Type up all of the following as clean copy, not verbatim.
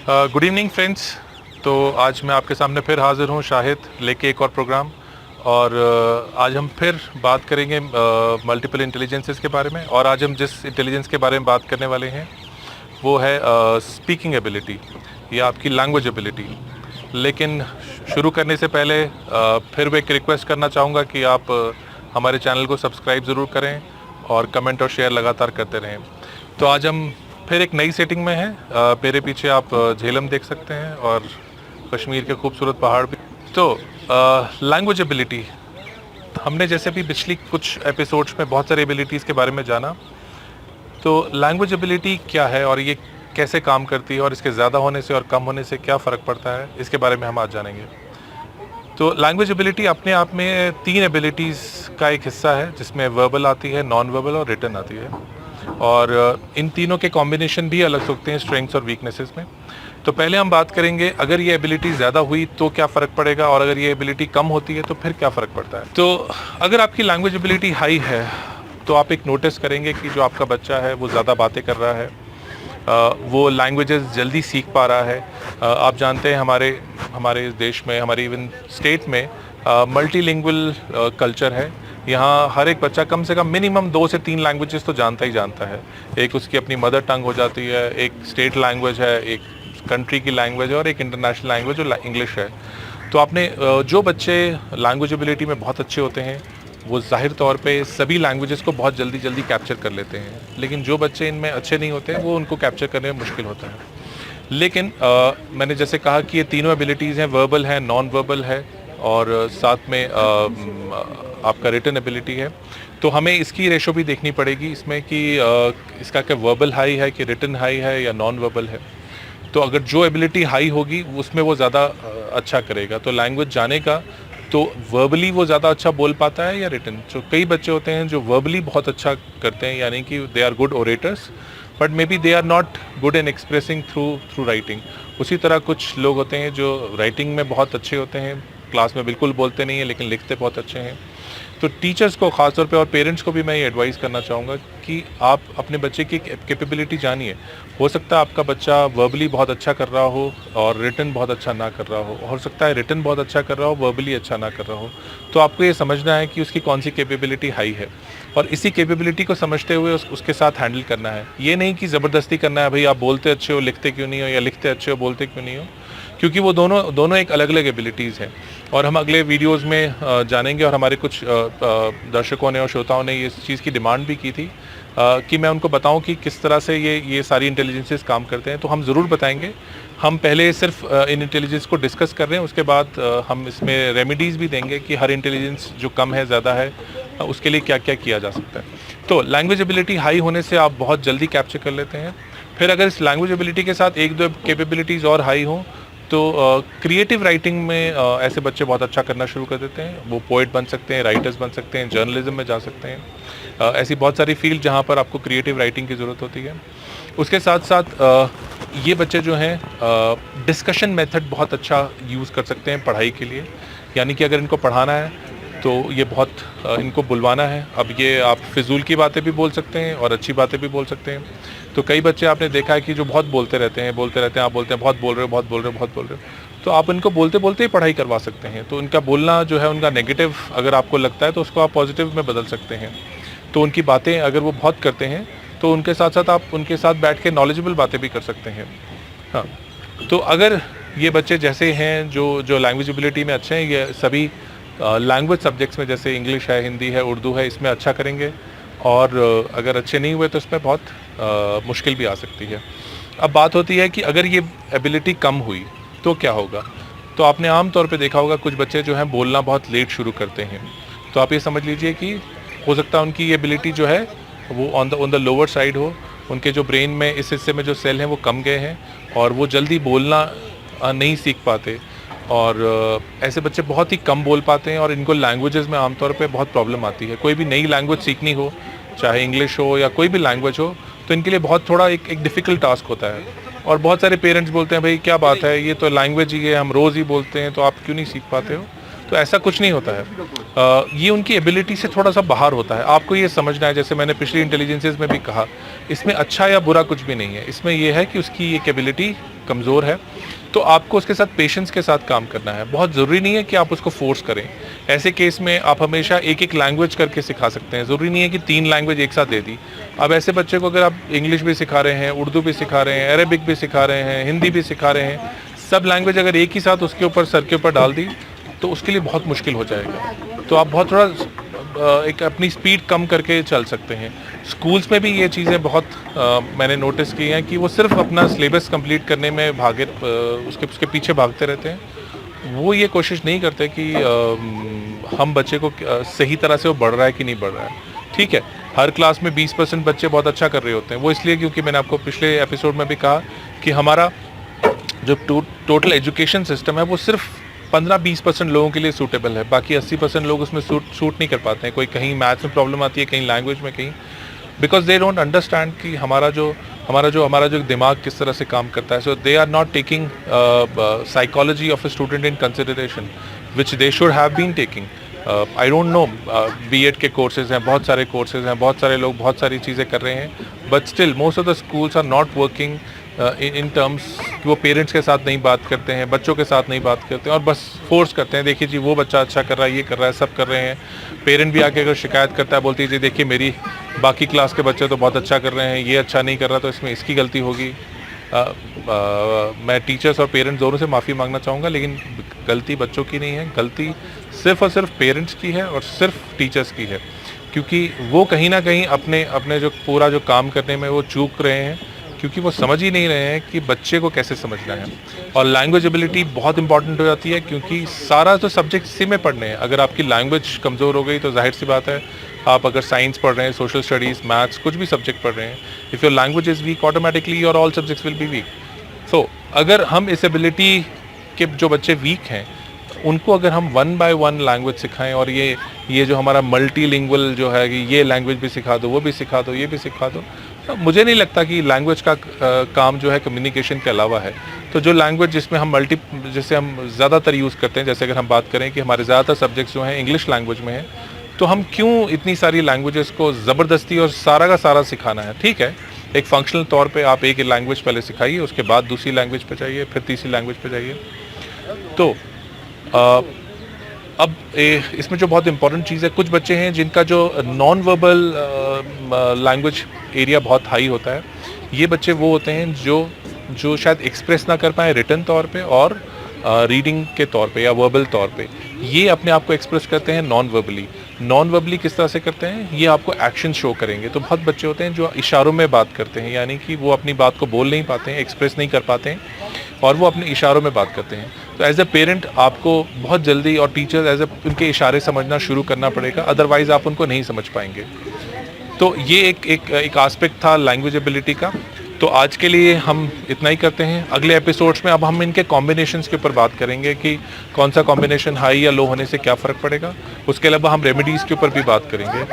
Good evening friends. तो आज मैं आपके सामने फिर हाज़िर हूँ शाहिद लेके एक और प्रोग्राम। और आज हम फिर बात करेंगे मल्टीपल इंटेलिजेंसेस के बारे में। और आज हम जिस इंटेलिजेंस के बारे में बात करने वाले हैं वो है स्पीकिंग एबिलिटी या आपकी लैंग्वेज एबिलिटी। लेकिन शुरू करने से पहले फिर मैं एक रिक्वेस्ट करना चाहूँगा कि आप हमारे चैनल को सब्सक्राइब ज़रूर करें और कमेंट और शेयर लगातार करते रहें। तो आज हम फिर एक नई सेटिंग में हैं। मेरे पीछे आप झेलम देख सकते हैं और कश्मीर के खूबसूरत पहाड़ भी। तो लैंग्वेज एबिलिटी, हमने जैसे भी पिछली कुछ एपिसोड्स में बहुत सारी एबिलिटीज़ के बारे में जाना। तो लैंग्वेज एबिलिटी क्या है और ये कैसे काम करती है और इसके ज़्यादा होने से और कम होने से क्या फ़र्क पड़ता है, इसके बारे में हम आज जानेंगे। तो लैंग्वेज एबिलिटी अपने आप में 3 एबिलिटीज़ का एक हिस्सा है, जिसमें वर्बल आती है, नॉन वर्बल और रिटन आती है। और इन तीनों के कॉम्बिनेशन भी अलग होते हैं स्ट्रेंथ्स और वीकनेसेस में। तो पहले हम बात करेंगे अगर ये एबिलिटी ज़्यादा हुई तो क्या फ़र्क पड़ेगा, और अगर ये एबिलिटी कम होती है तो फिर क्या फ़र्क पड़ता है। तो अगर आपकी लैंग्वेज एबिलिटी हाई है तो आप एक नोटिस करेंगे कि जो आपका बच्चा है वो ज़्यादा बातें कर रहा है, वो लैंग्वेजेस जल्दी सीख पा रहा है। आप जानते हैं हमारे देश में, हमारी इवन स्टेट में मल्टीलिंगुअल कल्चर है। यहाँ हर एक बच्चा कम से कम मिनिमम 2 से 3 लैंग्वेजेस तो जानता ही जानता है। एक उसकी अपनी मदर टंग हो जाती है, एक स्टेट लैंग्वेज है, एक कंट्री की लैंग्वेज है और एक इंटरनेशनल लैंग्वेज जो इंग्लिश है। तो आपने जो बच्चे लैंग्वेज एबिलिटी में बहुत अच्छे होते हैं वो ज़ाहिर तौर पे सभी लैंग्वेजेस को बहुत जल्दी जल्दी कैप्चर कर लेते हैं। लेकिन जो बच्चे इनमें अच्छे नहीं होते हैं वो उनको कैप्चर करने में मुश्किल होता है। लेकिन मैंने जैसे कहा कि ये तीनों एबिलिटीज़ हैं, वर्बल है, नॉन वर्बल है और साथ में आपका रिटन एबिलिटी है। तो हमें इसकी रेशो भी देखनी पड़ेगी इसमें कि इसका क्या वर्बल हाई है कि रिटन हाई है या नॉन वर्बल है। तो अगर जो एबिलिटी हाई होगी उसमें वो ज़्यादा अच्छा करेगा। तो लैंग्वेज जाने का तो वर्बली वो ज़्यादा अच्छा बोल पाता है या रिटन। तो कई बच्चे होते हैं जो वर्बली बहुत अच्छा करते हैं, यानी कि they are good orators, but maybe they are not good in expressing through writing. उसी तरह कुछ लोग होते हैं जो राइटिंग में बहुत अच्छे होते हैं, क्लास में बिल्कुल बोलते नहीं हैं लेकिन लिखते बहुत अच्छे हैं। तो टीचर्स को ख़ासतौर पे और पेरेंट्स को भी मैं ये एडवाइस करना चाहूँगा कि आप अपने बच्चे की कैपेबिलिटी जानिए। हो सकता है आपका बच्चा वर्बली बहुत अच्छा कर रहा हो और रिटन बहुत अच्छा ना कर रहा हो सकता है रिटन बहुत अच्छा कर रहा हो, वर्बली अच्छा ना कर रहा हो। तो आपको ये समझना है कि उसकी कौन सी कैपेबिलिटी हाई है और इसी कैपेबिलिटी को समझते हुए उसके साथ हैंडल करना है। ये नहीं कि ज़बरदस्ती करना है, भाई आप बोलते अच्छे हो लिखते क्यों नहीं हो, या लिखते अच्छे हो बोलते क्यों नहीं हो, क्योंकि वो दोनों एक अलग अलग एबिलिटीज़ हैं। और हम अगले वीडियोस में जानेंगे। और हमारे कुछ दर्शकों ने और श्रोताओं ने इस चीज़ की डिमांड भी की थी कि मैं उनको बताऊं कि किस तरह से ये सारी इंटेलिजेंसेस काम करते हैं। तो हम ज़रूर बताएंगे। हम पहले सिर्फ इन इंटेलिजेंस को डिस्कस कर रहे हैं, उसके बाद हम इसमें रेमेडीज़ भी देंगे कि हर इंटेलिजेंस जो कम है ज़्यादा है उसके लिए क्या क्या किया जा सकता है। तो लैंग्वेज एबिलिटी हाई होने से आप बहुत जल्दी कैप्चर कर लेते हैं। फिर अगर इस लैंग्वेज एबिलिटी के साथ 1-2 कैपेबिलिटीज़ और हाई हों तो क्रिएटिव राइटिंग में ऐसे बच्चे बहुत अच्छा करना शुरू कर देते हैं। वो पोइट बन सकते हैं, राइटर्स बन सकते हैं, जर्नलिज्म में जा सकते हैं। ऐसी बहुत सारी फील्ड जहाँ पर आपको क्रिएटिव राइटिंग की ज़रूरत होती है। उसके साथ साथ ये बच्चे जो हैं डिस्कशन मेथड बहुत अच्छा यूज़ कर सकते हैं पढ़ाई के लिए। यानी कि अगर इनको पढ़ाना है तो ये बहुत इनको बुलवाना है। अब ये आप फिजूल की बातें भी बोल सकते हैं और अच्छी बातें भी बोल सकते हैं। तो कई बच्चे आपने देखा है कि जो बहुत बोलते रहते हैं, आप बोलते हैं बहुत बोल रहे हो। तो आप इनको बोलते बोलते ही पढ़ाई करवा सकते हैं। तो उनका बोलना जो है उनका नेगेटिव अगर आपको लगता है तो उसको आप पॉजिटिव में बदल सकते हैं। तो उनकी बातें अगर वो बहुत करते हैं तो उनके साथ साथ आप उनके साथ बैठ के नॉलेजेबल बातें भी कर सकते हैं। हाँ, तो अगर ये बच्चे जैसे हैं जो लैंग्वेज एबिलिटी में अच्छे हैं, ये सभी लैंग्वेज सब्जेक्ट्स में जैसे इंग्लिश है, हिंदी है, उर्दू है, इसमें अच्छा करेंगे। और अगर अच्छे नहीं हुए तो इसमें बहुत मुश्किल भी आ सकती है। अब बात होती है कि अगर ये एबिलिटी कम हुई तो क्या होगा। तो आपने आम तौर पे देखा होगा कुछ बच्चे जो हैं बोलना बहुत लेट शुरू करते हैं। तो आप ये समझ लीजिए कि हो सकता है उनकी ये एबिलिटी जो है वो ऑन द लोअर साइड हो। उनके जो ब्रेन में इस हिस्से में जो सेल हैं वो कम गए हैं और वो जल्दी बोलना नहीं सीख पाते। और ऐसे बच्चे बहुत ही कम बोल पाते हैं और इनको लैंग्वेजेस में आमतौर पे बहुत प्रॉब्लम आती है। कोई भी नई लैंग्वेज सीखनी हो, चाहे इंग्लिश हो या कोई भी लैंग्वेज हो, तो इनके लिए बहुत थोड़ा एक डिफ़िकल्ट टास्क होता है। और बहुत सारे पेरेंट्स बोलते हैं भाई क्या बात है, ये तो लैंग्वेज ही है, हम रोज़ ही बोलते हैं, तो आप क्यों नहीं सीख पाते हो। तो तो ऐसा कुछ नहीं होता है। ये उनकी एबिलिटी से थोड़ा सा बाहर होता है। आपको ये समझना है, जैसे मैंने पिछली इंटेलिजेंसेस में भी कहा, इसमें अच्छा या बुरा कुछ भी नहीं है। इसमें यह है कि उसकी एक एबिलिटी कमज़ोर है, तो आपको उसके साथ पेशेंस के साथ काम करना है। बहुत ज़रूरी नहीं है कि आप उसको फोर्स करें। ऐसे केस में आप हमेशा एक एक लैंग्वेज करके सिखा सकते हैं। ज़रूरी नहीं है कि 3 लैंग्वेज एक साथ दे दी। अब ऐसे बच्चे को अगर आप इंग्लिश भी सिखा रहे हैं, उर्दू भी सिखा रहे हैं, अरेबिक भी सिखा रहे हैं, हिंदी भी सिखा रहे हैं, सब लैंग्वेज अगर एक ही साथ उसके ऊपर सर के ऊपर डाल दी तो उसके लिए बहुत मुश्किल हो जाएगा। तो आप बहुत थोड़ा एक अपनी स्पीड कम करके चल सकते हैं। स्कूल्स में भी ये चीज़ें बहुत मैंने नोटिस की हैं कि वो सिर्फ अपना सिलेबस कंप्लीट करने में उसके पीछे भागते रहते हैं। वो ये कोशिश नहीं करते कि हम बच्चे को सही तरह से वो बढ़ रहा है कि नहीं बढ़ रहा है। ठीक है, हर क्लास में 20% बच्चे बहुत अच्छा कर रहे होते हैं। वो इसलिए क्योंकि मैंने आपको पिछले एपिसोड में भी कहा कि हमारा जो टोटल एजुकेशन सिस्टम है वो सिर्फ 15-20% लोगों के लिए सूटेबल है। बाकी 80% लोग उसमें सूट नहीं कर पाते हैं। कोई कहीं मैथ्स में प्रॉब्लम आती है, कहीं लैंग्वेज में, कहीं बिकॉज दे डोंट अंडरस्टैंड कि हमारा जो दिमाग किस तरह से काम करता है। So they are not taking psychology of a student in consideration which they should have been taking. I don't know, BEd के कोर्सेज हैं, बहुत सारे कोर्सेज हैं, बहुत सारे लोग बहुत सारी चीज़ें कर रहे हैं, but still most of the schools are not working in terms कि वो पेरेंट्स के साथ नहीं बात करते हैं, बच्चों के साथ नहीं बात करते हैं और बस फोर्स करते हैं। देखिए जी, वो बच्चा अच्छा कर रहा है, ये कर रहा है, सब कर रहे हैं। पेरेंट भी आके अगर शिकायत करता है, बोलती है जी देखिए मेरी बाकी क्लास के बच्चे तो बहुत अच्छा कर रहे हैं, ये अच्छा नहीं कर रहा, तो इसमें इसकी गलती होगी। मैं टीचर्स और पेरेंट्स दोनों से माफ़ी मांगना चाहूँगा, लेकिन गलती बच्चों की नहीं है, गलती सिर्फ और सिर्फ पेरेंट्स की है और सिर्फ टीचर्स की है, क्योंकि वो कहीं ना कहीं अपने जो पूरा जो काम करने में वो चूक रहे हैं, क्योंकि वो समझ ही नहीं रहे हैं कि बच्चे को कैसे समझना है। और लैंग्वेज एबिलिटी बहुत इंपॉर्टेंट हो जाती है, क्योंकि सारा जो सब्जेक्ट इसी में पढ़ने हैं। अगर आपकी लैंग्वेज कमज़ोर हो गई तो जाहिर सी बात है, आप अगर साइंस पढ़ रहे हैं, सोशल स्टडीज़, मैथ्स, कुछ भी सब्जेक्ट पढ़ रहे हैं, if your language is weak, automatically your all subjects will be weak. So अगर हम इस एबिलिटी के जो बच्चे वीक हैं उनको अगर हम 1 by 1 लैंग्वेज सिखाएं, और ये जो हमारा मल्टीलिंगुअल जो है कि ये लैंग्वेज भी सिखा दो, वो भी सिखा दो, ये भी सिखा दो, तो मुझे नहीं लगता कि लैंग्वेज का काम जो है कम्युनिकेशन के अलावा है। तो जो लैंग्वेज जिसमें हम जैसे हम ज़्यादातर यूज़ करते हैं, जैसे अगर हम बात करें कि हमारे ज़्यादातर सब्जेक्ट्स जो हैं इंग्लिश लैंग्वेज में हैं, तो हम क्यों इतनी सारी लैंग्वेजेस को ज़बरदस्ती और सारा का सारा सिखाना है। ठीक है, एक फंक्शनल तौर पे आप एक लैंग्वेज पहले सिखाइए, उसके बाद दूसरी लैंग्वेज पे जाइए, फिर तीसरी लैंग्वेज पे जाइए। तो अब इसमें जो बहुत इंपॉर्टेंट चीज़ है, कुछ बच्चे हैं जिनका जो नॉन वर्बल लैंग्वेज एरिया बहुत हाई होता है। ये बच्चे वो होते हैं जो शायद एक्सप्रेस ना कर पाए रिटन तौर पे और रीडिंग के तौर पे या वर्बल तौर पे। ये अपने आप को एक्सप्रेस करते हैं नॉन वर्बली किस तरह से करते हैं, ये आपको एक्शन शो करेंगे। तो बहुत बच्चे होते हैं जो इशारों में बात करते हैं, यानी कि वो अपनी बात को बोल नहीं पाते हैं, एक्सप्रेस नहीं कर पाते हैं, और वो अपने इशारों में बात करते हैं। तो एज ए पेरेंट आपको बहुत जल्दी, और टीचर उनके इशारे समझना शुरू करना पड़ेगा, अदरवाइज़ आप उनको नहीं समझ पाएंगे। तो ये एक एस्पेक्ट था लैंग्वेज एबिलिटी का। तो आज के लिए हम इतना ही करते हैं। अगले एपिसोड्स में अब हम इनके कॉम्बिनेशंस के ऊपर बात करेंगे कि कौन सा कॉम्बिनेशन हाई या लो होने से क्या फ़र्क पड़ेगा। उसके अलावा हम रेमेडीज़ के ऊपर भी बात करेंगे।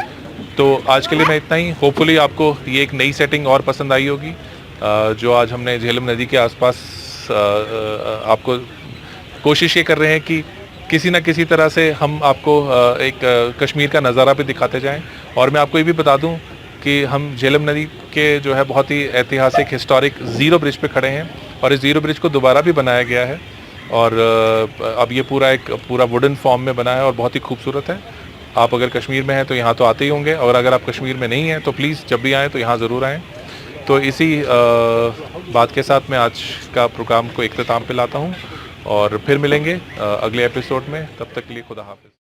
तो आज के लिए मैं इतना ही। होपफुली आपको ये एक नई सेटिंग और पसंद आई होगी, जो आज हमने झेलम नदी के आसपास आपको कोशिश ये कर रहे हैं कि किसी न किसी तरह से हम आपको एक कश्मीर का नज़ारा भी दिखाते जाएं। और मैं आपको ये भी बता दूं कि हम झेलम नदी के जो है बहुत ही ऐतिहासिक हिस्टोरिक ज़ीरो ब्रिज पे खड़े हैं, और इस ज़ीरो ब्रिज को दोबारा भी बनाया गया है, और अब ये पूरा वुडन फॉर्म में बना है और बहुत ही खूबसूरत है। आप अगर कश्मीर में हैं तो यहाँ तो आते ही होंगे, और अगर आप कश्मीर में नहीं हैं तो प्लीज़ जब भी आएँ तो यहाँ ज़रूर आएँ। तो इसी बात के साथ मैं आज का प्रोग्राम को इख्तिताम पे लाता हूँ, और फिर मिलेंगे अगले एपिसोड में। तब तक के लिए खुदा हाफिज़।